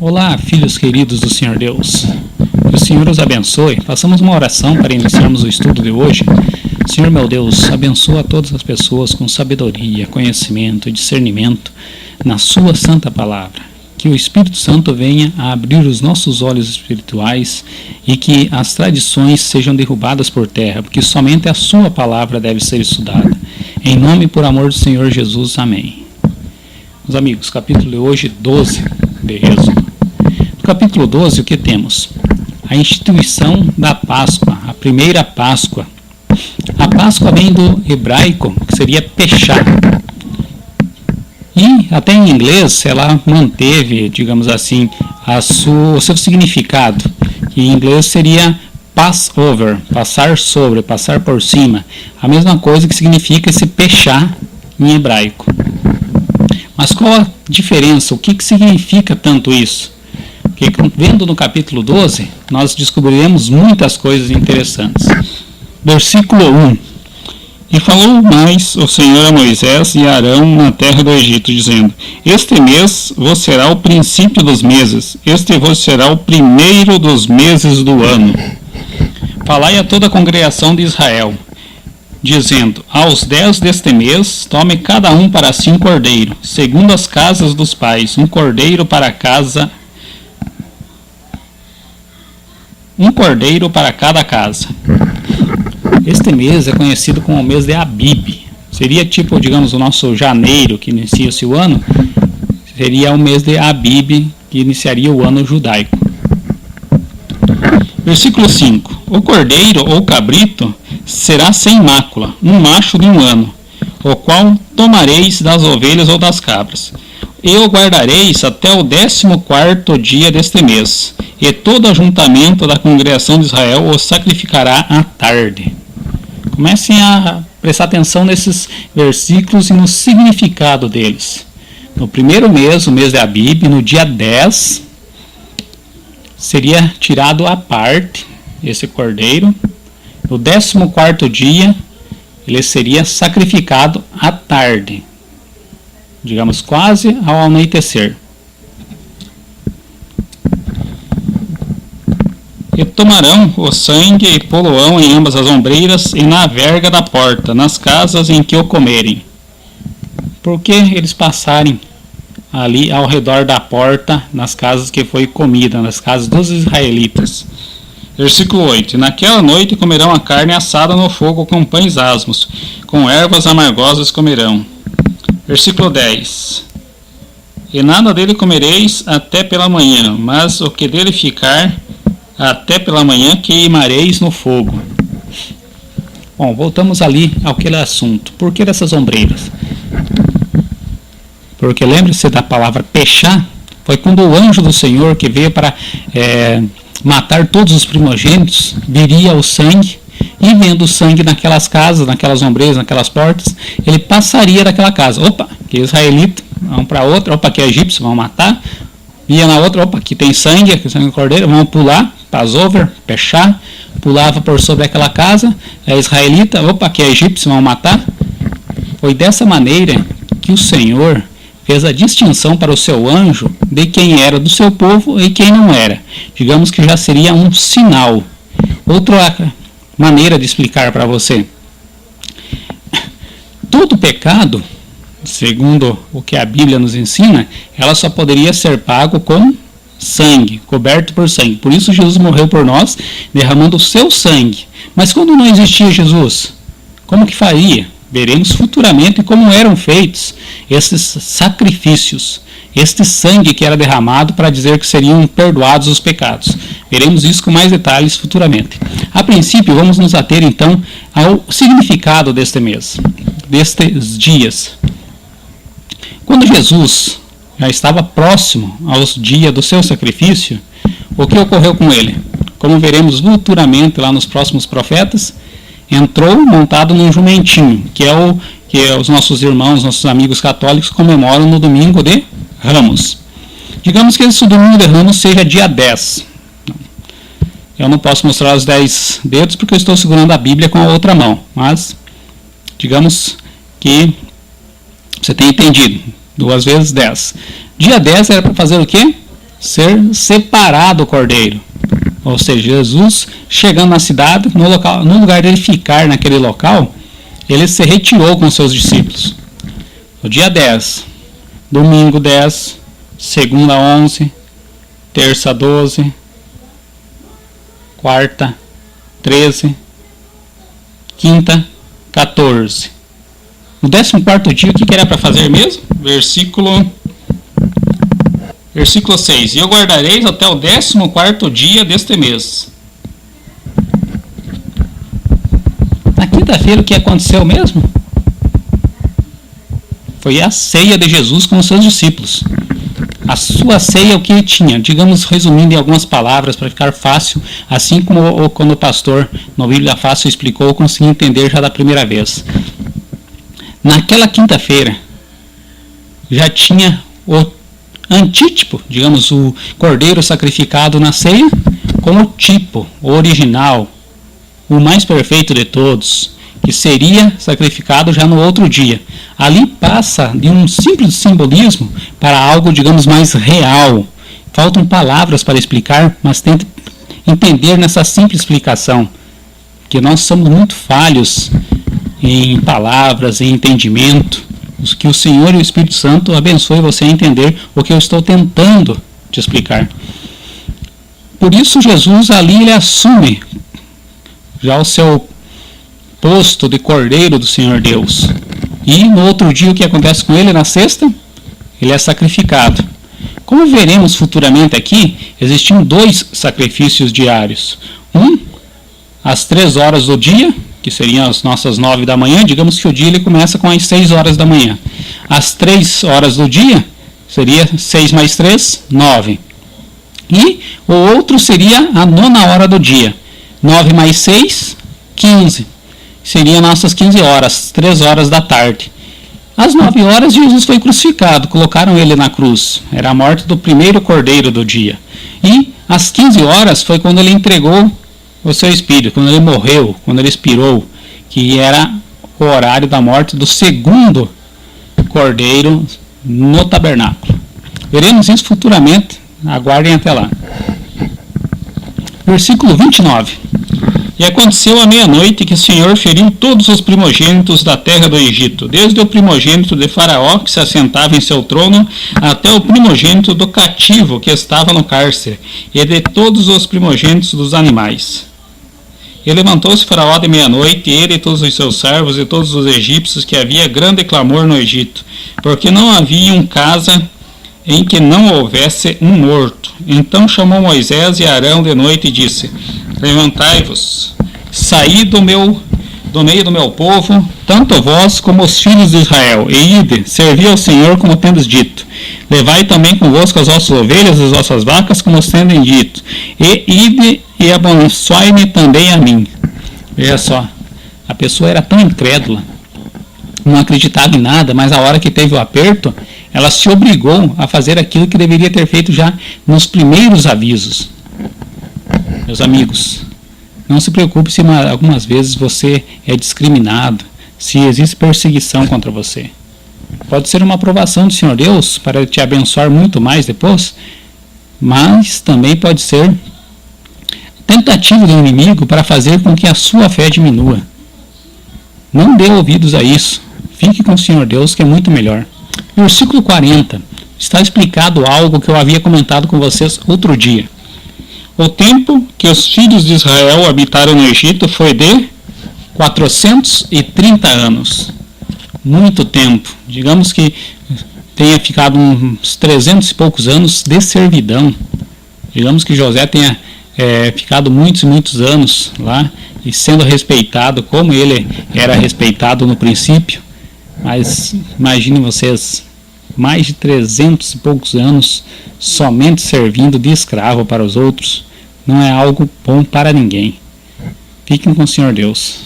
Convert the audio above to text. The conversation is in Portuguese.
Olá, filhos queridos do Senhor Deus. Que o Senhor os abençoe. Façamos uma oração para iniciarmos o estudo de hoje. Senhor meu Deus, abençoa todas as pessoas com sabedoria, conhecimento e discernimento na sua santa palavra. Que o Espírito Santo venha a abrir os nossos olhos espirituais e que as tradições sejam derrubadas por terra, porque somente a sua palavra deve ser estudada. Em nome e por amor do Senhor Jesus. Amém. Meus amigos, capítulo de hoje 12 de Êxodo. No capítulo 12, o que temos? A instituição da Páscoa, a primeira Páscoa. A Páscoa vem do hebraico, que seria Peshá. E até em inglês ela manteve, digamos assim, o seu significado, que em inglês seria Passover, passar sobre, passar por cima. A mesma coisa que significa esse Peshá em hebraico. Mas qual a diferença? O que significa tanto isso? Porque vendo no capítulo 12, nós descobriremos muitas coisas interessantes. Versículo 1. E falou mais o Senhor a Moisés e a Arão na terra do Egito, dizendo: Este mês vos será o princípio dos meses, este vos será o primeiro dos meses do ano. Falai a toda a congregação de Israel, dizendo: Aos 10 deste mês, tome cada um para si um cordeiro, segundo as casas dos pais, um cordeiro para cada casa. Este mês é conhecido como o mês de Abib. Seria tipo, digamos, o nosso janeiro, que inicia-se o ano, seria o mês de Abib, que iniciaria o ano judaico. Versículo 5. O cordeiro ou cabrito será sem mácula, um macho de um ano, o qual tomareis das ovelhas ou das cabras. E o guardareis até o 14º dia deste mês, e todo ajuntamento da congregação de Israel o sacrificará à tarde. Comecem a prestar atenção nesses versículos e no significado deles. No primeiro mês, o mês de Abib, no dia 10, seria tirado à parte esse cordeiro. No 14º dia, ele seria sacrificado à tarde, digamos quase ao anoitecer. E tomarão o sangue e pô-lo-ão em ambas as ombreiras e na verga da porta, nas casas em que o comerem. Porque eles passarem ali ao redor da porta, nas casas que foi comida, nas casas dos israelitas. Versículo 8. E naquela noite comerão a carne assada no fogo com pães asmos, com ervas amargosas comerão. Versículo 10. E nada dele comereis até pela manhã, mas o que dele ficar até pela manhã queimareis no fogo. Bom, voltamos ali àquele assunto. Por que dessas ombreiras? Porque lembre-se da palavra Peshá, foi quando o anjo do Senhor que veio para matar todos os primogênitos, viria o sangue, e vendo o sangue naquelas casas, naquelas ombreiras, naquelas portas, ele passaria daquela casa. Opa, que é israelita, vamos para outra. Opa, que é egípcio, vamos matar. Ia na outra, opa, aqui tem sangue, aqui tem sangue do cordeiro, vamos pular. Passover, Peshá, pulava por sobre aquela casa, é israelita, opa, que é egípcio, vão matar. Foi dessa maneira que o Senhor fez a distinção para o seu anjo de quem era do seu povo e quem não era. Digamos que já seria um sinal. Outra maneira de explicar para você. Todo pecado, segundo o que a Bíblia nos ensina, ela só poderia ser pago com sangue, coberto por sangue. Por isso Jesus morreu por nós, derramando o seu sangue. Mas quando não existia Jesus, como que faria? Veremos futuramente como eram feitos esses sacrifícios, este sangue que era derramado para dizer que seriam perdoados os pecados. Veremos isso com mais detalhes futuramente. A princípio, vamos nos ater então ao significado deste mês, destes dias. Quando Jesus já estava próximo aos dias do seu sacrifício, o que ocorreu com ele? Como veremos futuramente lá nos próximos profetas, entrou montado num jumentinho, que é os nossos irmãos, nossos amigos católicos comemoram no domingo de Ramos. Digamos que esse domingo de Ramos seja dia 10. Eu não posso mostrar os 10 dedos porque eu estou segurando a Bíblia com a outra mão, mas digamos que você tem entendido. 2 vezes 10. Dia 10 era para fazer o quê? ser separado o cordeiro. Ou seja, Jesus chegando na cidade, no lugar de ele ficar naquele local, ele se retirou com seus discípulos. No dia 10, domingo 10, segunda 11, terça 12, quarta 13, quinta 14. No 14º dia, o que era para fazer mesmo? Versículo 6. E eu guardareis até o 14º dia deste mês. Na quinta-feira, o que aconteceu mesmo? Foi a ceia de Jesus com os seus discípulos. A sua ceia, o que ele tinha? Digamos, resumindo em algumas palavras, para ficar fácil, assim como quando o pastor, no Bíblia Fácil, explicou, eu consegui entender já da primeira vez. Naquela quinta-feira, já tinha o antítipo, digamos, o cordeiro sacrificado na ceia, como tipo, o original, o mais perfeito de todos, que seria sacrificado já no outro dia. Ali passa de um simples simbolismo para algo, digamos, mais real. Faltam palavras para explicar, mas tente entender nessa simples explicação, que nós somos muito falhos em palavras, em entendimento. Que o Senhor e o Espírito Santo abençoe você a entender o que eu estou tentando te explicar. Por isso Jesus ali ele assume já o seu posto de cordeiro do Senhor Deus. E no outro dia o que acontece com ele na sexta? Ele é sacrificado. Como veremos futuramente aqui, existiam 2 sacrifícios diários. Um às 3 horas do dia, que seriam as nossas 9 da manhã, digamos que o dia ele começa com as 6 horas da manhã. Às 3 horas do dia, seria 6 mais 3, 9. E o outro seria a 9ª hora do dia. 9 mais 6, 15. Seriam nossas 15 horas, 3 horas da tarde. Às 9 horas, Jesus foi crucificado, colocaram ele na cruz. Era a morte do primeiro cordeiro do dia. E às 15 horas foi quando ele entregou o seu espírito, quando ele morreu, quando ele expirou, que era o horário da morte do segundo cordeiro no tabernáculo. Veremos isso futuramente, aguardem até lá. Versículo 29. E aconteceu à meia-noite que o Senhor feriu todos os primogênitos da terra do Egito, desde o primogênito de Faraó, que se assentava em seu trono, até o primogênito do cativo, que estava no cárcere, e de todos os primogênitos dos animais. E levantou-se Faraó de meia-noite, ele e todos os seus servos e todos os egípcios, que havia grande clamor no Egito, porque não havia casa em que não houvesse um morto. Então chamou Moisés e Arão de noite e disse: Levantai-vos, saí do meio do meu povo, tanto vós como os filhos de Israel, e ide, servi ao Senhor como tendes dito. Levai também convosco as vossas ovelhas e as vossas vacas, como tendem dito. E ide e abençoai-me também a mim. Veja só, a pessoa era tão incrédula, não acreditava em nada, mas a hora que teve o aperto, ela se obrigou a fazer aquilo que deveria ter feito já nos primeiros avisos. Meus amigos, não se preocupe se algumas vezes você é discriminado, se existe perseguição contra você. Pode ser uma aprovação do Senhor Deus para te abençoar muito mais depois, mas também pode ser tentativa do inimigo para fazer com que a sua fé diminua. Não dê ouvidos a isso. Fique com o Senhor Deus, que é muito melhor. Versículo 40. Está explicado algo que eu havia comentado com vocês outro dia. O tempo que os filhos de Israel habitaram no Egito foi de 430 anos. Muito tempo. Digamos que tenha ficado uns 300 e poucos anos de servidão. Digamos que José tenha ficado muitos e muitos anos lá e sendo respeitado como ele era respeitado no princípio. Mas imaginem vocês, mais de 300 e poucos anos somente servindo de escravo para os outros. Não é algo bom para ninguém. Fiquem com o Senhor Deus.